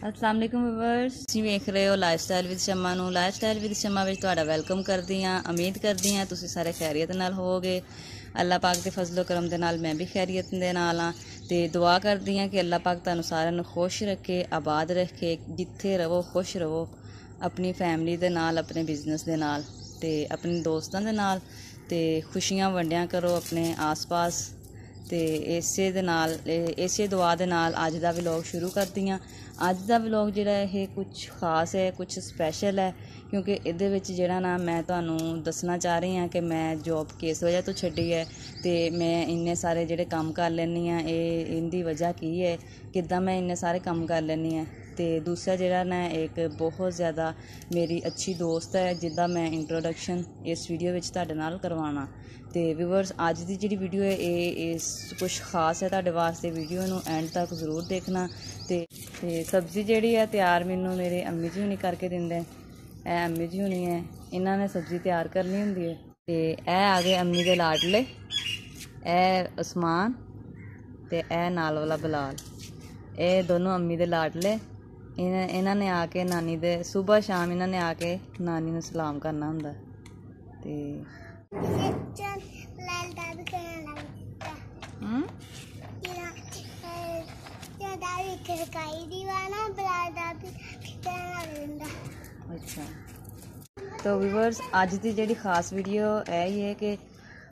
अस्सलाम वालेकुम व्यूअर्स, ਤੁਸੀਂ ਵੇਖ ਰਹੇ ਹੋ ਲਾਈਫਸਟਾਈਲ ਵਿਦ ਸ਼ਮਾ ਨੂੰ। ਲਾਈਫਸਟਾਈਲ ਵਿਦ ਸ਼ਮਾ ਵਿੱਚ ਤੁਹਾਡਾ ਵੈਲਕਮ ਕਰਦੀ ਹਾਂ। ਉਮੀਦ ਕਰਦੀ ਹਾਂ ਤੁਸੀਂ ਸਾਰੇ ਖੈਰੀਅਤ ਨਾਲ ਹੋਵੋਗੇ। ਅੱਲਾਹ ਪਾਕ ਦੇ ਫਜ਼ਲੋ ਕਰਮ ਦੇ ਨਾਲ ਮੈਂ ਵੀ ਖੈਰੀਅਤ ਦੇ ਨਾਲ ਹਾਂ ਤੇ ਦੁਆ ਕਰਦੀ ਹਾਂ ਕਿ ਅੱਲਾਹ ਪਾਕ ਤੁਹਾਨੂੰ ਸਾਰਿਆਂ ਨੂੰ ਖੁਸ਼ ਰੱਖੇ, ਆਬਾਦ ਰੱਖੇ, ਜਿੱਥੇ ਰਹੋ ਖੁਸ਼ ਰਹੋ, ਆਪਣੀ ਫੈਮਿਲੀ ਦੇ ਨਾਲ, ਆਪਣੇ ਬਿਜ਼ਨਸ ਦੇ ਨਾਲ ਤੇ ਆਪਣੇ ਦੋਸਤਾਂ ਦੇ ਨਾਲ, ਤੇ ਖੁਸ਼ੀਆਂ ਵੰਡਿਆ ਕਰੋ ਆਪਣੇ ਆਸ-ਪਾਸ। ਤੇ ਇਸੇ ਦੁਆ ਦੇ ਨਾਲ ਅੱਜ ਦਾ ਵਲੋਗ ਸ਼ੁਰੂ ਕਰਦੀ ਹਾਂ। ਅੱਜ ਦਾ ਵਲੋਗ ਜਿਹੜਾ ਇਹ ਕੁਛ ਖਾਸ ਹੈ, ਕੁਛ ਸਪੈਸ਼ਲ ਹੈ, ਕਿਉਂਕਿ ਇਹਦੇ ਵਿੱਚ ਜਿਹੜਾ ਨਾ ਮੈਂ ਤੁਹਾਨੂੰ ਦੱਸਣਾ ਚਾਹ ਰਹੀ ਹਾਂ ਕਿ ਮੈਂ ਜੋਬ ਕਿਸ ਵਜ੍ਹਾ ਤੋਂ ਛੱਡੀ ਹੈ ਤੇ ਮੈਂ ਇੰਨੇ ਸਾਰੇ ਜਿਹੜੇ ਕੰਮ ਕਰ ਲੈਂਦੀ ਹਾਂ, ਇਹਦੀ ਵਜ੍ਹਾ ਕੀ ਹੈ, ਕਿੱਦਾਂ ਮੈਂ ਇੰਨੇ ਸਾਰੇ ਕੰਮ ਕਰ ਲੈਂਦੀ ਹਾਂ। ਤੇ ਦੂਸਰਾ ਜਿਹੜਾ ਨਾ ਇੱਕ ਬਹੁਤ ਜ਼ਿਆਦਾ ਮੇਰੀ ਅੱਛੀ ਦੋਸਤ ਹੈ ਜਿੱਦਾਂ ਮੈਂ ਇੰਟਰੋਡਕਸ਼ਨ ਇਸ ਵੀਡੀਓ ਵਿੱਚ ਤੁਹਾਡੇ ਨਾਲ ਕਰਵਾਉਣਾ। ਤੇ ਵਿਊਅਰਸ, ਅੱਜ ਦੀ ਜਿਹੜੀ ਵੀਡੀਓ ਹੈ ਇਹ ਕੁਛ ਖਾਸ ਹੈ ਤੁਹਾਡੇ ਵਾਸਤੇ। ਵੀਡੀਓ ਨੂੰ ਐਂਡ ਤੱਕ ਜ਼ਰੂਰ ਦੇਖਣਾ। ਤੇ ਸਬਜ਼ੀ ਜਿਹੜੀ ਹੈ ਤਿਆਰ ਮੈਨੂੰ ਮੇਰੇ ਅੰਮੀ ਜੀ ਹੁਣੀ ਕਰਕੇ ਦਿੰਦੇ। ਇਹ ਅੰਮੀ ਜੀ ਹੁਣੀ ਹੈ, ਇਹਨਾਂ ਨੇ ਸਬਜ਼ੀ ਤਿਆਰ ਕਰਨੀ ਹੁੰਦੀ ਹੈ। ਤੇ ਇਹ ਆ ਗਏ ਅੰਮੀ ਦੇ ਲਾਡਲੇ, ਇਹ ਉਸਮਾਨ ਤੇ ਇਹ ਨਾਲ ਵਾਲਾ ਬਲਾਲ, ਇਹ ਦੋਨੋਂ ਅੰਮੀ ਦੇ ਲਾਡਲੇ। ਇਹਨਾਂ ਨੇ ਆ ਕੇ ਨਾਨੀ ਦੇ ਸੁਬਹ ਸ਼ਾਮ ਇਹਨਾਂ ਨੇ ਆ ਕੇ ਨਾਨੀ ਨੂੰ ਸਲਾਮ ਕਰਨਾ ਹੁੰਦਾ। ਤੇ अच्छा, तो व्यूवर्स अज की जी खास वीडियो यही है कि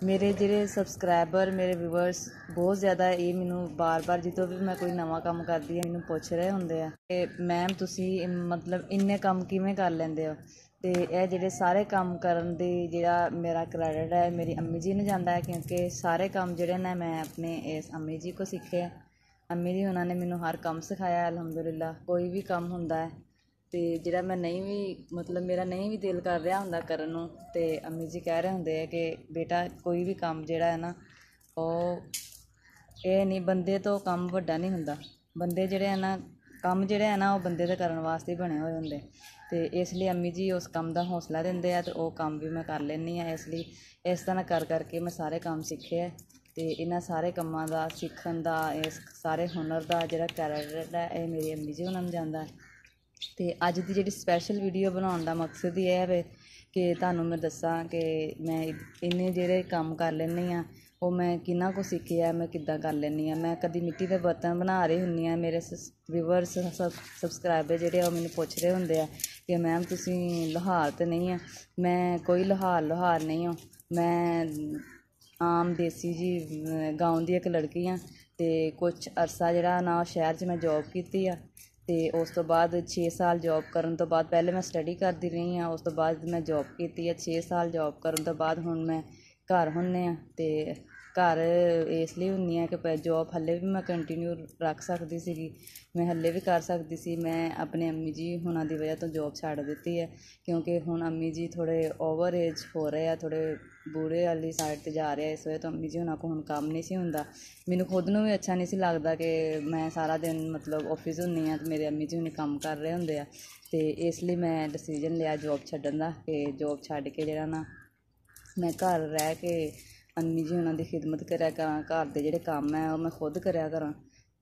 मेरे ਜਿਹੜੇ सबसक्राइबर मेरे व्यूवर्स बहुत ज़्यादा ये मैनू बार बार जो भी मैं कोई नवा काम करती है मैनू पुछ रहे होंगे कि मैम तुसी मतलब इन्ने काम किवें कर लेंदे हो। तो यह ਜਿਹੜੇ सारे काम करन दी जिहड़ा मेरा क्रेडिट है मेरी अम्मी जी ने जाता है, क्योंकि सारे काम जिहड़े ने मैं अपने इस अम्मी जी को सीखे। अम्मी जी उन्होंने मैनू हर काम सिखाया अलहमदुलिल्लाह। कोई भी काम हुंदा है तो ਜਿਹੜਾ मैं नहीं भी मतलब मेरा नहीं भी दिल कर रहा होंदा करन नूं, ते अम्मी जी कह रहे होंदे कि बेटा कोई भी काम जिहड़ा है ना ये नहीं, बंदे तो काम वड्डा नहीं हुंदा, बंदे जिहड़े है ना काम जिहड़े है ना वो बंदे दे करन वास्ते बने हुए होंदे। ते इसलिए अम्मी जी उस काम का हौसला दिंदे आ ते वो काम भी मैं कर लैनी हाँ। इसलिए इस तरह करके मैं सारे काम सीखे है। तो इन्हां सारे कामां दा सीखण दा, इस सारे हुनर का जिहड़ा क्रेडिट है ये मेरी अम्मी जी उन्हां नूं जांदा है। तो अज की जी स्पैशल वीडियो बनाने का मकसद ही यह है कि तुहानूं मैं दसां कि मैं इन्ने जिहड़े काम कर लैनी हाँ वो मैं किन्ना को सीखे है, मैं किद्दां कर लैनी हाँ। मैं कभी मिट्टी के बर्तन बना रही हुंदी हाँ। मेरे व्यूवर्स सबसक्राइबर जिहड़े वो मैनूं पुछ रहे होंदे आ कि मैम तुसीं लोहार तो नहीं है। मैं कोई लोहार नहीं हूँ, मैं आम देसी जी गाँव की एक लड़की हाँ। तो कुछ अरसा जिहड़ा ना शहर च मैं जॉब की आ। तो उस तो बाद 6 साल जॉब करन तो बाद पहले मैं स्टडी करती रही हाँ, उस तो बाद मैं जॉब की है। 6 साल जॉब करन तो बाद हुण मैं घर हुन्ने आ। तो घर इसलिए हुन्नी आ कि जॉब हल्ले भी मैं कंटिन्यू रख सकती सी, मैं हल्ले भी कर सकती सी। मैं अपने अम्मी जी हुणां दी वजह तो जॉब छड्ड दित्ती है, क्योंकि हुण अम्मी जी थोड़े ओवर एज हो रहे हैं, थोड़े बूढ़े वाली साइड ते जा रहे हैं। इस वजह तो अम्मी जी हुणां को हुण काम नहीं सी हुंदा। मैनूं खुद नूं भी अच्छा नहीं सी लगदा कि मैं सारा दिन मतलब ऑफिस हुन्नी आ ते मेरे अम्मी जी हुणी काम कर रहे हुंदे आ। ते इसलिए मैं डिसीजन लिया जॉब छड्डण दा कि जॉब छड्ड के जिहड़ा ना मैं घर रह के अम्मी जी उन्हां दी खिदमत करिया करां, घर दे जिहड़े कम्म है मैं खुद करिया करां।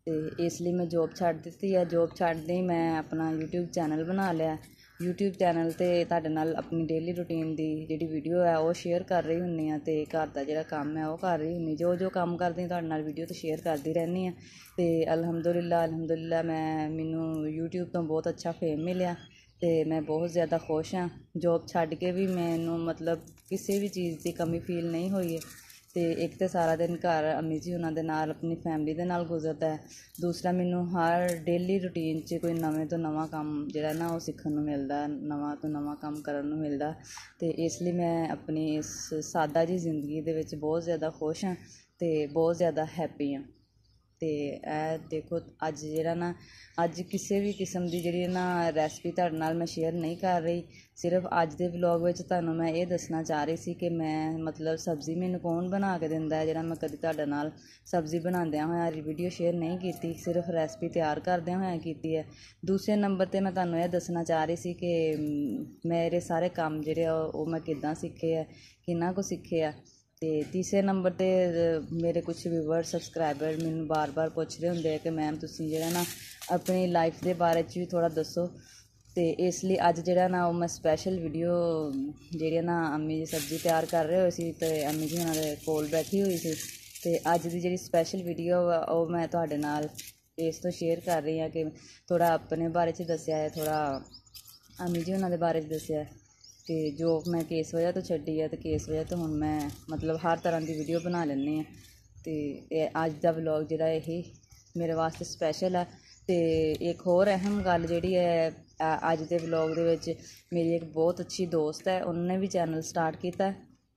ते इसलिए मैं जॉब छड्ड दित्ती है। जॉब छड्डदे ही मैं अपना यूट्यूब चैनल बना लिया। यूट्यूब चैनल ते तुहाडे नाल अपनी डेली रूटीन दी जिहड़ी वीडियो है वो शेयर कर रही हुंदी हाँ। ते घर दा जिहड़ा कम्म है वो कर रही हुंदी, जो कम्म करदी तुहाडे नाल वीडियो ते शेयर करदी रहनी हाँ। ते अलहमदुलिल्लाह मैनूं यूट्यूब तो बहुत अच्छा फेम मिलिया ते मैं बहुत ज़्यादा खुश हाँ। जॉब छड्ड के भी मैनूं मतलब किसी भी चीज़ की कमी फील नहीं हुई है। तो एक तो सारा दिन घर अम्मी जी उन्हां दे नाल अपनी फैमिली दे नाल गुजरदा है। दूसरा मैनूं हर डेली रूटीन च कोई नवें तो नवां काम जिहड़ा ना वो सीखण नूं मिलदा, नवां तो नवां काम करन नूं मिलदा। तो इसलिए मैं अपनी इस सादा जी जिंदगी दे विच बहुत ज़्यादा खुश हाँ ते बहुत ज़्यादा हैप्पी हाँ। तो देखो अज जिहड़ा ना अज किसी भी किस्म की जिहड़ी ना रैसपी तुहाडे नाल मैं शेयर नहीं कर रही। सिर्फ अज दे व्लॉग विच तुहानूं मैं ये दसना चाह रही सी कि मैं मतलब सब्ज़ी मैनूं कौन बना के दिंदा है, जिहड़ा मैं कभी तुहाडे नाल सब्ज़ी बनाउंदिआं होइआं वीडियो शेयर नहीं की, सिर्फ रैसपी तैयार करदिआं होइआं कीती है। दूसरे नंबर ते मैं तुहानूं ये दसना चाह रही सी कि मेरे सारे काम जिहड़े मैं किद्दां सीखे है, किन्ना को सीखे है। ਤੇ ਤੀਸਰੇ ਨੰਬਰ 'ਤੇ ਮੇਰੇ ਕੁਛ ਵਿਊਵਰ ਸਬਸਕ੍ਰਾਈਬਰ ਮੈਨੂੰ ਬਾਰ-ਬਾਰ ਪੁੱਛਦੇ ਹੁੰਦੇ ਆ ਕਿ ਮੈਮ ਤੁਸੀਂ ਜਿਹੜਾ ਨਾ ਆਪਣੀ ਲਾਈਫ ਦੇ ਬਾਰੇ 'ਚ ਵੀ ਥੋੜ੍ਹਾ ਦੱਸੋ। ਤੇ ਇਸ ਲਈ ਅੱਜ ਜਿਹੜਾ ਨਾ ਉਹ ਮੈਂ ਸਪੈਸ਼ਲ ਵੀਡੀਓ ਜਿਹੜੀ ਨਾ ਅੰਮੀ ਜੀ ਸਬਜ਼ੀ ਤਿਆਰ ਕਰ ਰਹੇ ਹੋਏ ਸੀ ਅਤੇ ਅੰਮੀ ਜੀ ਉਹਨਾਂ ਦੇ ਕੋਲ ਬੈਠੀ ਹੋਈ ਸੀ। ਅਤੇ ਅੱਜ ਦੀ ਜਿਹੜੀ ਸਪੈਸ਼ਲ ਵੀਡੀਓ ਆ ਉਹ ਮੈਂ ਤੁਹਾਡੇ ਨਾਲ ਇਸ ਤੋਂ ਸ਼ੇਅਰ ਕਰ ਰਹੀ ਹਾਂ ਕਿ ਥੋੜ੍ਹਾ ਆਪਣੇ ਬਾਰੇ 'ਚ ਦੱਸਿਆ ਹੈ, ਥੋੜ੍ਹਾ ਅੰਮੀ ਜੀ ਉਹਨਾਂ ਦੇ ਬਾਰੇ 'ਚ ਦੱਸਿਆ ਕਿ ਜੋ ਮੈਂ ਕਿਸ ਵਜ੍ਹਾ ਤੋਂ ਛੱਡੀ ਹੈ ਅਤੇ ਕਿਸ ਵਜ੍ਹਾ ਤੋਂ ਹੁਣ ਮੈਂ ਮਤਲਬ ਹਰ ਤਰ੍ਹਾਂ ਦੀ ਵੀਡੀਓ ਬਣਾ ਲੈਂਦੀ ਹਾਂ। ਅਤੇ ਇਹ ਅੱਜ ਦਾ ਵਲੋਗ ਜਿਹੜਾ ਇਹ ਮੇਰੇ ਵਾਸਤੇ ਸਪੈਸ਼ਲ ਹੈ। ਅਤੇ ਇੱਕ ਹੋਰ ਅਹਿਮ ਗੱਲ ਜਿਹੜੀ ਹੈ ਅੱਜ ਦੇ ਵਲੋਗ ਦੇ ਵਿੱਚ, ਮੇਰੀ ਇੱਕ ਬਹੁਤ ਅੱਛੀ ਦੋਸਤ ਹੈ, ਉਹਨੇ ਵੀ ਚੈਨਲ ਸਟਾਰਟ ਕੀਤਾ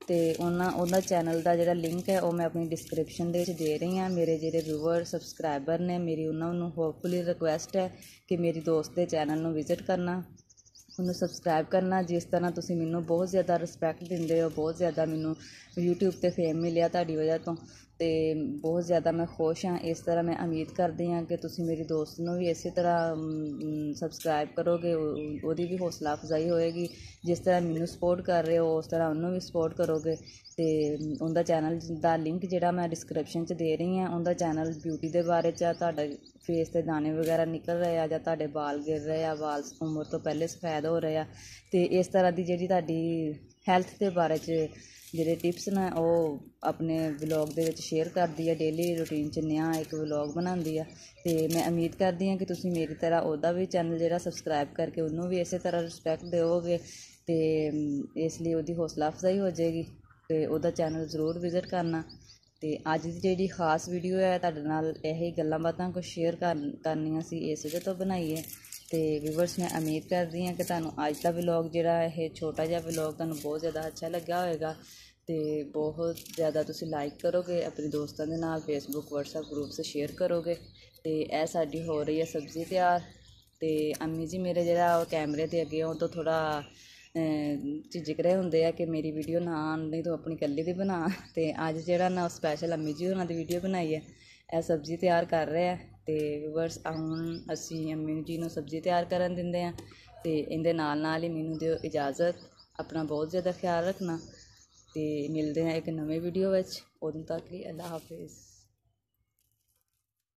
ਅਤੇ ਉਹਦਾ ਚੈਨਲ ਦਾ ਜਿਹੜਾ ਲਿੰਕ ਹੈ ਉਹ ਮੈਂ ਆਪਣੀ ਡਿਸਕ੍ਰਿਪਸ਼ਨ ਦੇ ਵਿੱਚ ਦੇ ਰਹੀ ਹਾਂ। ਮੇਰੇ ਜਿਹੜੇ ਵਿਊਵਰ ਸਬਸਕ੍ਰਾਈਬਰ ਨੇ ਮੇਰੀ ਉਹਨਾਂ ਨੂੰ ਹੋਪਫੁਲੀ ਰਿਕੁਐਸਟ ਹੈ ਕਿ ਮੇਰੀ ਦੋਸਤ ਦੇ ਚੈਨਲ ਨੂੰ ਵਿਜ਼ਿਟ ਕਰਨਾ, ਉਹਨੂੰ ਸਬਸਕ੍ਰਾਈਬ ਕਰਨਾ। ਜਿਸ ਤਰ੍ਹਾਂ ਤੁਸੀਂ ਮੈਨੂੰ ਬਹੁਤ ਜ਼ਿਆਦਾ ਰਿਸਪੈਕਟ ਦਿੰਦੇ ਹੋ, ਬਹੁਤ ਜ਼ਿਆਦਾ ਮੈਨੂੰ YouTube 'ਤੇ ਫੇਮ ਮਿਲਿਆ ਤੁਹਾਡੀ ਵਜ੍ਹਾ ਤੋਂ, ਅਤੇ ਬਹੁਤ ਜ਼ਿਆਦਾ ਮੈਂ ਖੁਸ਼ ਹਾਂ। ਇਸ ਤਰ੍ਹਾਂ ਮੈਂ ਉਮੀਦ ਕਰਦੀ ਹਾਂ ਕਿ ਤੁਸੀਂ ਮੇਰੀ ਦੋਸਤ ਨੂੰ ਵੀ ਇਸੇ ਤਰ੍ਹਾਂ ਸਬਸਕ੍ਰਾਈਬ ਕਰੋਗੇ, ਉਹਦੀ ਵੀ ਹੌਸਲਾ ਅਫਜ਼ਾਈ ਹੋਏਗੀ। ਜਿਸ ਤਰ੍ਹਾਂ ਮੈਨੂੰ ਸਪੋਰਟ ਕਰ ਰਹੇ ਹੋ ਉਸ ਤਰ੍ਹਾਂ ਉਹਨੂੰ ਵੀ ਸਪੋਰਟ ਕਰੋਗੇ। ਅਤੇ ਉਹਦਾ ਚੈਨਲ ਦਾ ਲਿੰਕ ਜਿਹੜਾ ਮੈਂ ਡਿਸਕ੍ਰਿਪਸ਼ਨ 'ਚ ਦੇ ਰਹੀ ਹਾਂ। ਉਹਦਾ ਚੈਨਲ ਬਿਊਟੀ ਦੇ ਬਾਰੇ 'ਚ ਆ, ਤੁਹਾਡੇ ਫੇਸ 'ਤੇ ਦਾਣੇ ਵਗੈਰਾ ਨਿਕਲ ਰਹੇ ਆ ਜਾਂ ਤੁਹਾਡੇ ਬਾਲ ਗਿਰ ਰਹੇ ਆ, ਵਾਲ ਉਮਰ ਤੋਂ ਪਹਿਲੇ ਸਫੈਦ ਹੋ ਰਹੇ ਆ, ਅਤੇ ਇਸ ਤਰ੍ਹਾਂ ਦੀ ਜਿਹੜੀ ਤੁਹਾਡੀ ਹੈਲਥ ਦੇ ਬਾਰੇ 'ਚ ਜਿਹੜੇ ਟਿਪਸ ਨੇ ਉਹ ਆਪਣੇ ਵਲੋਗ ਦੇ ਵਿੱਚ ਸ਼ੇਅਰ ਕਰਦੀ ਹੈ। ਡੇਲੀ ਰੂਟੀਨ 'ਚ ਨਵਾਂ ਇੱਕ ਵਲੋਗ ਬਣਾਉਂਦੀ ਆ, ਅਤੇ ਮੈਂ ਉਮੀਦ ਕਰਦੀ ਹਾਂ ਕਿ ਤੁਸੀਂ ਮੇਰੀ ਤਰ੍ਹਾਂ ਉਹਦਾ ਵੀ ਚੈਨਲ ਜਿਹੜਾ ਸਬਸਕ੍ਰਾਈਬ ਕਰਕੇ ਉਹਨੂੰ ਵੀ ਇਸੇ ਤਰ੍ਹਾਂ ਰਿਸਪੈਕਟ ਦਿਓਗੇ, ਅਤੇ ਇਸ ਲਈ ਉਹਦੀ ਹੌਸਲਾ ਅਫਜ਼ਾਈ ਹੋ ਜਾਏਗੀ ਅਤੇ ਉਹਦਾ ਚੈਨਲ ਜ਼ਰੂਰ ਵਿਜ਼ਿਟ ਕਰਨਾ। ਅਤੇ ਅੱਜ ਦੀ ਜਿਹੜੀ ਖਾਸ ਵੀਡੀਓ ਹੈ ਤੁਹਾਡੇ ਨਾਲ ਇਹੀ ਗੱਲਾਂ ਬਾਤਾਂ ਕੁਛ ਸ਼ੇਅਰ ਕਰਨੀਆਂ ਸੀ, ਇਸ ਵਜ੍ਹਾ ਤੋਂ ਬਣਾਈ ਹੈ। ਅਤੇ ਵਿਊਵਰਸ ਮੈਂ ਉਮੀਦ ਕਰਦੀ ਹਾਂ ਕਿ ਤੁਹਾਨੂੰ ਅੱਜ ਦਾ ਵਲੋਗ ਜਿਹੜਾ ਇਹ ਛੋਟਾ ਜਿਹਾ ਵਲੋਗ ਤੁਹਾਨੂੰ ਬਹੁਤ ਜ਼ਿਆਦਾ ਅੱਛਾ ਲੱਗਾ ਹੋਵੇਗਾ, ਅਤੇ ਬਹੁਤ ਜ਼ਿਆਦਾ ਤੁਸੀਂ ਲਾਈਕ ਕਰੋਗੇ, ਆਪਣੇ ਦੋਸਤਾਂ ਦੇ ਨਾਲ ਫੇਸਬੁੱਕ ਵਟਸਐਪ ਗਰੁੱਪ 'ਚ ਸ਼ੇਅਰ ਕਰੋਗੇ। ਅਤੇ ਇਹ ਸਾਡੀ ਹੋ ਰਹੀ ਹੈ ਸਬਜ਼ੀ ਤਿਆਰ, ਅਤੇ ਅੰਮੀ ਜੀ ਮੇਰੇ ਜਿਹੜਾ ਉਹ ਕੈਮਰੇ ਦੇ ਅੱਗੇ ਉਹ ਤੋਂ ਥੋੜ੍ਹਾ ਝਿਜਕ ਰਹੇ ਹੁੰਦੇ ਆ ਕਿ ਮੇਰੀ ਵੀਡੀਓ ਨਾ ਨਹੀਂ ਤੂੰ ਆਪਣੀ ਇਕੱਲੀ ਦੀ ਬਣਾ। ਅਤੇ ਅੱਜ ਜਿਹੜਾ ਨਾ ਸਪੈਸ਼ਲ ਅੰਮੀ ਜੀ ਉਹਨਾਂ ਦੀ ਵੀਡੀਓ ਬਣਾਈ ਹੈ, ਇਹ ਸਬਜ਼ੀ ਤਿਆਰ ਕਰ ਰਹੇ ਆ। ਅਤੇ ਵਿਊਵਰਸ ਹੁਣ ਅਸੀਂ ਅੰਮੀ ਜੀ ਨੂੰ ਸਬਜ਼ੀ ਤਿਆਰ ਕਰਨ ਦਿੰਦੇ ਹਾਂ, ਅਤੇ ਇਹਦੇ ਨਾਲ ਹੀ ਮੈਨੂੰ ਦਿਓ ਇਜਾਜ਼ਤ। ਆਪਣਾ ਬਹੁਤ ਜ਼ਿਆਦਾ ਖਿਆਲ ਰੱਖਣਾ, ਅਤੇ ਮਿਲਦੇ ਹਾਂ ਇੱਕ ਨਵੇਂ ਵੀਡੀਓ ਵਿੱਚ। ਉਦੋਂ ਤੱਕ ਲਈ ਅੱਲਾ ਹਾਫਿਜ਼।